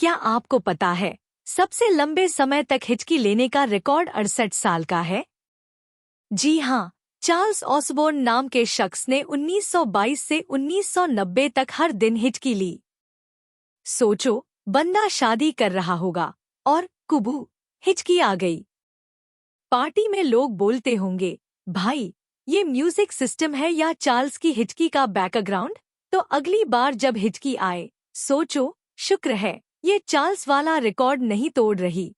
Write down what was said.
क्या आपको पता है सबसे लंबे समय तक हिचकी लेने का रिकॉर्ड 68 साल का है? जी हाँ, चार्ल्स ऑसबोर्न नाम के शख्स ने 1922 से 1990 तक हर दिन हिचकी ली। सोचो, बंदा शादी कर रहा होगा और कुबू हिचकी आ गई। पार्टी में लोग बोलते होंगे, भाई ये म्यूजिक सिस्टम है या चार्ल्स की हिचकी का बैकग्राउंड? तो अगली बार जब हिचकी आए, सोचो, शुक्र है ये चार्ल्स वाला रिकॉर्ड नहीं तोड़ रही।